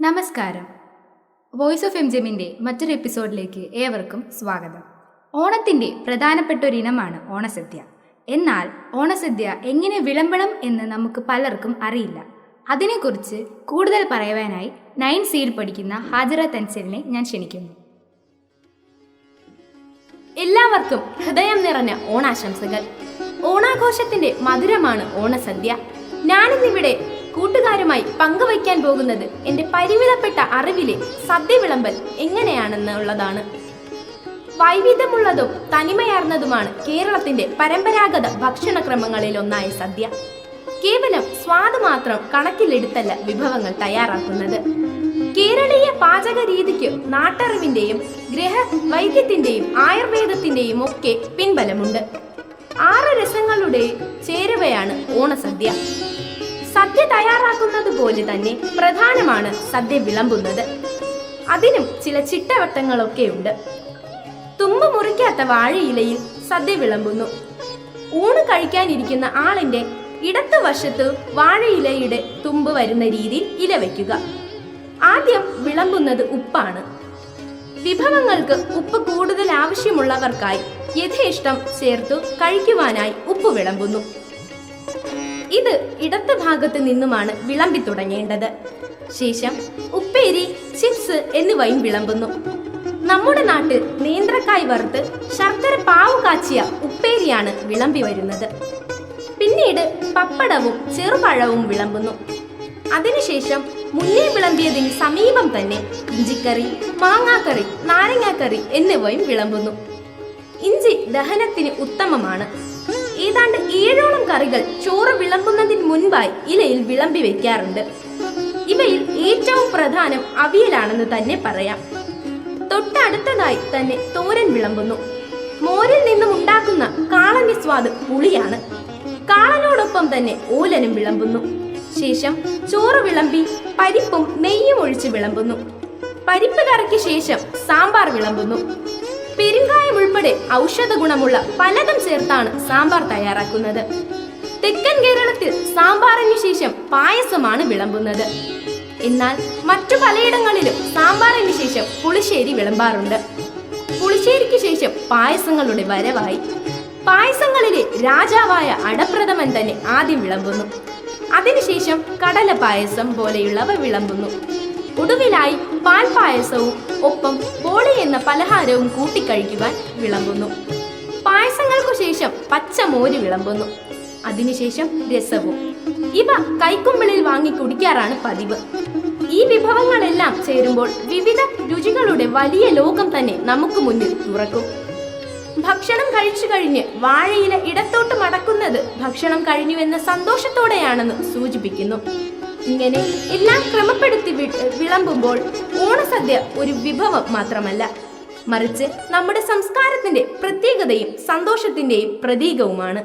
നമസ്കാരം. Voice of എംജെമ്മിൻ്റെ മറ്റൊരു എപ്പിസോഡിലേക്ക് ഏവർക്കും സ്വാഗതം. ഓണത്തിൻ്റെ പ്രധാനപ്പെട്ട ഒരു ഇനമാണ് ഓണസദ്യ. എന്നാൽ ഓണസദ്യ എങ്ങനെ വിളമ്പണം എന്ന് നമുക്ക് പലർക്കും അറിയില്ല. അതിനെക്കുറിച്ച് കൂടുതൽ പറയുവാനായി 9th സിയിൽ പഠിക്കുന്ന ഹാജറ തൻസലിനെ ഞാൻ ക്ഷണിക്കുന്നു. എല്ലാവർക്കും ഹൃദയം നിറഞ്ഞ ഓണാശംസകൾ. ഓണാഘോഷത്തിന്റെ മധുരമാണ് ഓണസദ്യ. ഞാനിന്നിവിടെ കൂട്ടുകാരുമായി പങ്കുവയ്ക്കാൻ പോകുന്നത് എൻ്റെ പരിമിതപ്പെട്ട അറിവിലെ സദ്യ വിളമ്പൽ എങ്ങനെയാണെന്നുള്ളതാണ്. വൈവിധ്യമുള്ളതും തനിമയാർന്നതുമാണ് കേരളത്തിന്റെ പരമ്പരാഗത ഭക്ഷണക്രമങ്ങളിലൊന്നായ സദ്യ. കേവലം സ്വാദ് മാത്രം കണക്കിലെടുത്തല്ല വിഭവങ്ങൾ തയ്യാറാക്കുന്നത്. കേരളീയ പാചക രീതിക്ക് നാട്ടറിവിന്റെയും ഗൃഹവൈദ്യത്തിന്റെയും ആയുർവേദത്തിന്റെയും ഒക്കെ പിൻബലമുണ്ട്. 6 രസങ്ങളുടെ ചേരുവയാണ് ഓണസദ്യ. സദ്യ തയ്യാറാക്കുന്നത് പോലെ തന്നെ പ്രധാനമാണ് സദ്യ വിളമ്പുന്നത്. അതിനും ചില ചിട്ടവട്ടങ്ങളൊക്കെ ഉണ്ട്. തുമ്പ് മുറിക്കാത്ത വാഴയിലയിൽ സദ്യ വിളമ്പുന്നു. ഊണ് കഴിക്കാനിരിക്കുന്ന ആളിന്റെ ഇടത്തുവശത്ത് വാഴയിലയുടെ തുമ്പ് വരുന്ന രീതിയിൽ ഇല വയ്ക്കുക. ആദ്യം വിളമ്പുന്നത് ഉപ്പാണ്. വിഭവങ്ങൾക്ക് ഉപ്പ് കൂടുതൽ ആവശ്യമുള്ളവർക്കായി യഥേഷ്ടം ചേർത്തു കഴിക്കുവാനായി ഉപ്പ് വിളമ്പുന്നു. ഇത് ഇടത്ത് ഭാഗത്ത് നിന്നുമാണ് വിളമ്പി തുടങ്ങേണ്ടത്. ശേഷം ഉപ്പേരി, ചിപ്സ് എന്നിവയും വിളമ്പുന്നു. നമ്മുടെ നാട്ടിൽ നേന്ത്രക്കായ് വറുത്ത് ശർക്കര പാവ് കാച്ചിയ ഉപ്പേരിയാണ് വിളമ്പി വരുന്നത്. പിന്നീട് പപ്പടവും ചെറുപഴവും വിളമ്പുന്നു. അതിനുശേഷം മുന്നേ വിളമ്പിയതിന് സമീപം തന്നെ ഇഞ്ചിക്കറി, മാങ്ങാക്കറി, നാരങ്ങാക്കറി എന്നിവയും വിളമ്പുന്നു. ഇഞ്ചി ദഹനത്തിന് ഉത്തമമാണ്. ഏതാണ്ട് 7ഓളം കറികൾ ചോറ് വിളമ്പുന്നതിന് മുൻപായി ഇലയിൽ വിളമ്പി വെക്കാറുണ്ട്. ഇവയിൽ ഏറ്റവും പ്രധാനം അവിയലാണെന്ന് തന്നെ പറയാം. തൊട്ടടുത്തതായി തന്നെ തോരൻ വിളമ്പുന്നു. മോരിൽ നിന്നും ഉണ്ടാക്കുന്ന കാളന്റെ സ്വാദ് പുളിയാണ്. കാളനോടൊപ്പം തന്നെ ഓലനും വിളമ്പുന്നു. ശേഷം ചോറ് വിളമ്പി പരിപ്പും നെയ്യും ഒഴിച്ച് വിളമ്പുന്നു. പരിപ്പ് കറിക്ക് ശേഷം സാമ്പാർ വിളമ്പുന്നു. പെരുങ്കായം ഉൾപ്പെടെ ഔഷധ ഗുണമുള്ള പലതും ചേർത്താണ് സാമ്പാർ തയ്യാറാക്കുന്നത്. തെക്കൻ കേരളത്തിൽ സാമ്പാറിന് ശേഷം പായസമാണ് വിളമ്പുന്നത്. എന്നാൽ മറ്റു പലയിടങ്ങളിലും സാമ്പാറിന് ശേഷം പുളിശ്ശേരി വിളമ്പാറുണ്ട്. പുളിശ്ശേരിക്ക് ശേഷം പായസങ്ങളുടെ വരവായി. പായസങ്ങളിലെ രാജാവായ അടപ്രഥമൻ തന്നെ ആദ്യം വിളമ്പുന്നു. അതിനുശേഷം കടല പായസം പോലെയുള്ളവ വിളമ്പുന്നു. ഒടുവിലായി പാൽപായസവും ഒപ്പം ബോളി എന്ന പലഹാരവും കൂട്ടിക്കഴിക്കുവാൻ വിളമ്പുന്നു. പായസങ്ങൾക്കു ശേഷം പച്ചമോര് വിളമ്പുന്നു. അതിനുശേഷം രസവും. ഇവ കൈക്കുമ്പിളിൽ വാങ്ങി കുടിക്കാറാണ് പതിവ്. ഈ വിഭവങ്ങളെല്ലാം ചേരുമ്പോൾ വിവിധ രുചികളുടെ വലിയ ലോകം തന്നെ നമുക്ക് മുന്നിൽ തുറക്കും. ഭക്ഷണം കഴിച്ചു കഴിഞ്ഞ് വാഴയില ഇടത്തോട്ട് മടക്കുന്നത് ഭക്ഷണം കഴിഞ്ഞുവെന്ന സന്തോഷത്തോടെയാണെന്ന് സൂചിപ്പിക്കുന്നു. ഇങ്ങനെ എല്ലാം ക്രമപ്പെടുത്തി വിളമ്പുമ്പോൾ ഓണസദ്യ ഒരു വിഭവം മാത്രമല്ല, മറിച്ച് നമ്മുടെ സംസ്കാരത്തിന്റെ പ്രത്യേകതയും സന്തോഷത്തിന്റെയും പ്രതീകവുമാണ്.